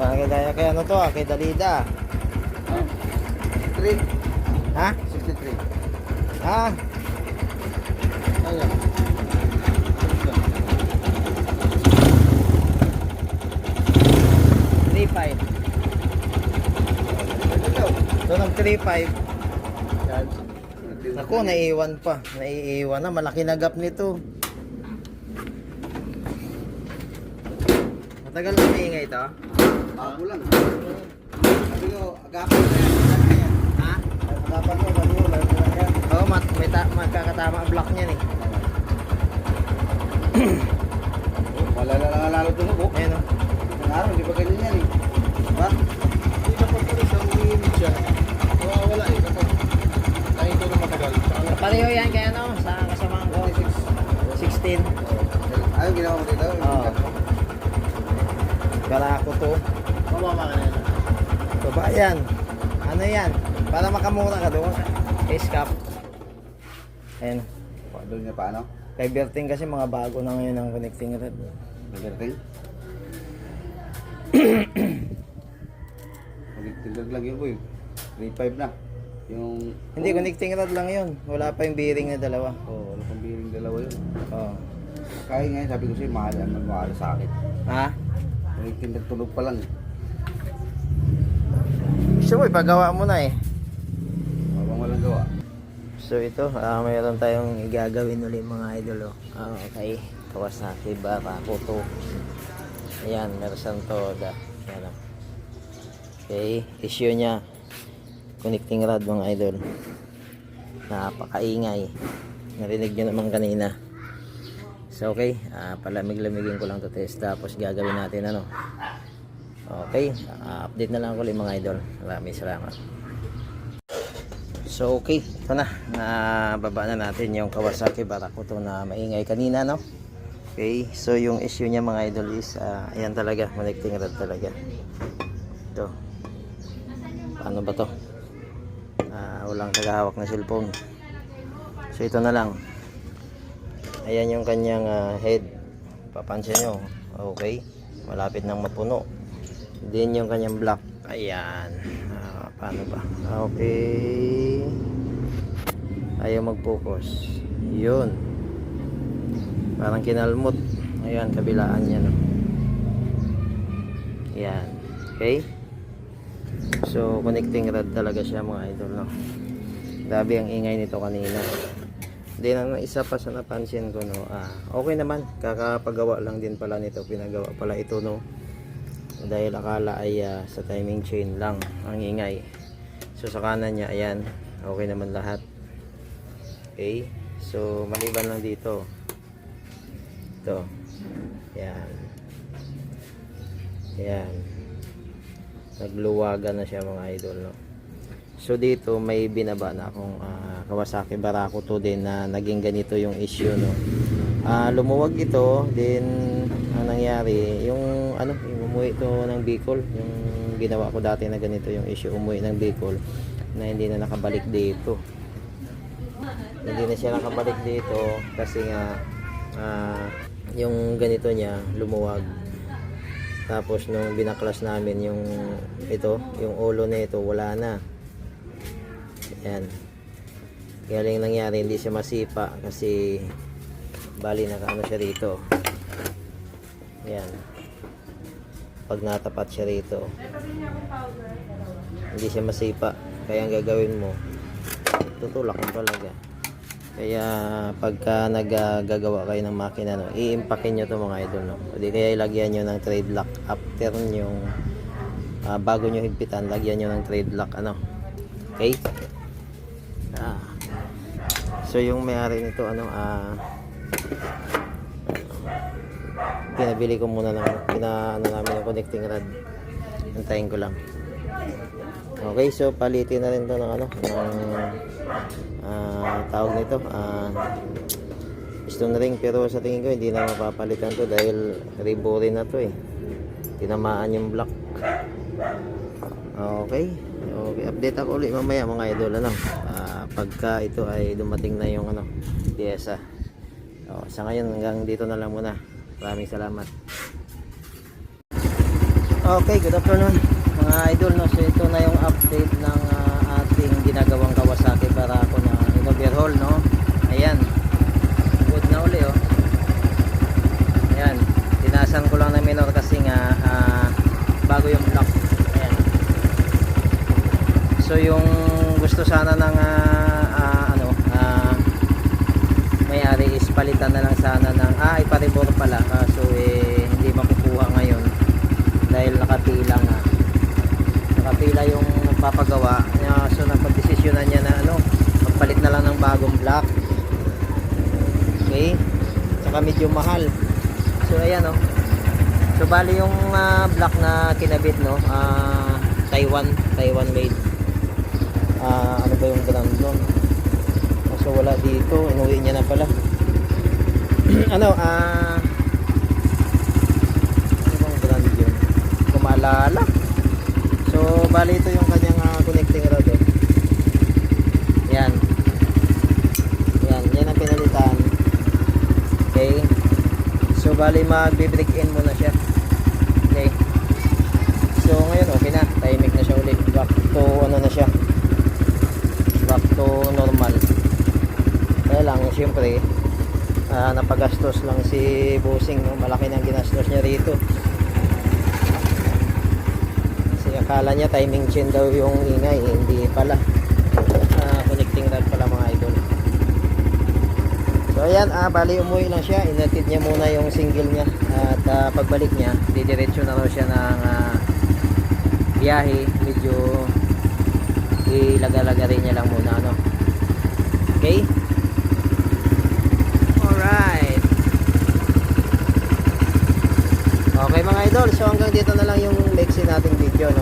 Kaya kay ano to kay Dalida. 3. Ha? 63. Ha? Ayan. 3.5. So nag 3.5. Naku, naiiwan pa. Naiiwan na. Malaki na gap nito. Matagal na maingay ito? Bago lang. Sabi ko, agapan na yan. Ha? Agapan mo, sabi ko, lalo na yan. Oo, magkakatama ang block niyan eh. Wala na lalo tunog, oh. Ayan o. Isang araw, di ba ganyan yan eh? Diba? Hindi kapag tuloy siya, umiinit siya. Wala eh, kapag nakita na matagal. Pareho yan kaya ano, sa kasamahan ko. 16. Ayaw, ginawa mo dito. Oo. Barako to. Mababa ka na yan. Baba yan. Ano yan? Para makamura ka doon. Face cap. Ayan. Doon niya paano? Kay Berting kasi mga bago na ngayon ang connecting rod. Nagarting? Magigtindag lang yun, boy. 3.5 na. Yung... Hindi, connecting rod lang yun. Wala pa yung bearing na dalawa. Oo, wala pang biring dalawa yun. Oo. Kaya ngayon, sabi ko sa'yo, mahal yan, magmahal sa akin. Ha? Magigtindag tulog pa lang. Gusto mo, ipagawa mo na eh. Habang walang gawa. So ito, mayroon tayong igagawin ulit mga idol. Okay, Kawasaki Barako 2. Ayan, Mersan Toda. Ayan. Okay, issue niya. Connecting rod mga idol. Napakaingay. Narinig nyo naman kanina. So okay, palamig-lamigin ko lang to test. Tapos gagawin natin ano. Okay, update na lang ulit mga idol. Maraming salamat. So okay, ito na, nababa na natin yung Kawasaki Barako to na maingay kanina, no? Okay, so yung issue niya mga idol is ayan talaga, connecting rod talaga. Ito, paano ba to? Walang tagahawak na cellphone. So ito na lang. Ayan yung kanyang head, papansin nyo. Okay, malapit nang mapuno. Din yung kanyang block. Ayan. Paano ba? Okay. Ayaw mag-focus. Yun. Parang kinalmot. Ayan, kabilaan niya, no? Ayan. Okay. So, connecting rod talaga siya mga idol, no? Grabe ang ingay nito kanina. Then, ang isa pa sa napansin ko, no? Okay naman. Kakapagawa lang din pala nito. Pinagawa pala ito, no? Dahil akala ay sa timing chain lang ang ingay. So sa kanan niya, ayan, okay naman lahat. Okay, so maliban lang dito ito, ayan, ayan, nagluwagan na siya mga idol, no? So dito may binaba na akong Kawasaki Barako 2 din na naging ganito yung issue, no? Lumuwag ito, then ang nangyari yung ano, yung umuwi ito ng Bicol, yung ginawa ko dati na ganito yung issue, umuwi ng Bicol na hindi na nakabalik dito. Hindi na siya nakabalik dito kasi nga yung ganito niya lumuwag. Tapos nung binaklas namin yung ito, yung ulo na ito, wala na. Ayan. Kaya lang nangyari, hindi siya masipa kasi bali nakaano siya rito. Ayan. Pag natapat siya rito, hindi siya masipa. Kaya ang gagawin mo, tutulak mo talaga. Kaya pagka naggagawa kayo ng makina, no, i-impakin nyo to mga idol, no? O di kaya ilagyan nyo ng trade lock after yung bago nyo higpitan, lagyan nyo ng trade lock, ano? Okay? So yung may-ari nito, ano, pinabili ko muna ng pinaano namin ng connecting rod. Antayin ko lang. Okay, so palitin na rin to ng ano, ng tawag nito, piston ring, pero sa tingin ko hindi na mapapalitan to dahil rebo rin na to eh. Tinamaan yung block. Okay. Okay, update ako ulit mamaya mga idol, ano, pagka ito ay dumating na yung ano, pyesa. Sa ngayon hanggang dito na lang muna. Maraming salamat. Okay, good afternoon mga idol, no? So ito na yung update ng ating ginagawang Kawasaki Barako na in-overhaul, no? Ayan, good na uli, oh. Ayan, tinasan ko lang na minor kasi nga bago yung block. Ayan, so yung gusto sana ng may-ari is palitan na lang sana ng iparibor pala, kaso hindi makukuha ngayon dahil nakapila nga, nakapila yung papagawa. So napag-desisyonan niya na magpalit na lang ng bagong block. Okay, saka medyo mahal. So ayan, so bali yung block na kinabit, Taiwan made. Ano ba yung brand nun? So wala dito, inuwi niya na pala. Ano bang brand yun? Kumalala. So bali ito yung kanyang connecting rod, oh. Yan ang pinalitan. Okay, so bali magbe-break in muna siya. Okay, so ngayon okay na, timing na siya ulit, back to na siya, back to normal. Kaya lang syempre napagastos lang si Bossing, malaki nang ginastos niya rito kasi akala niya timing chain daw yung ingay, hindi pala, connecting rod pala mga idol. So ayan, bali umuwi lang siya, inatid niya muna yung single niya at pagbalik niya didiretso na raw siya ng biyahe, medyo ilaga-laga rin niya lang muna, okay. Alright. Okay mga idol, so hanggang dito na lang yung leksi nating video,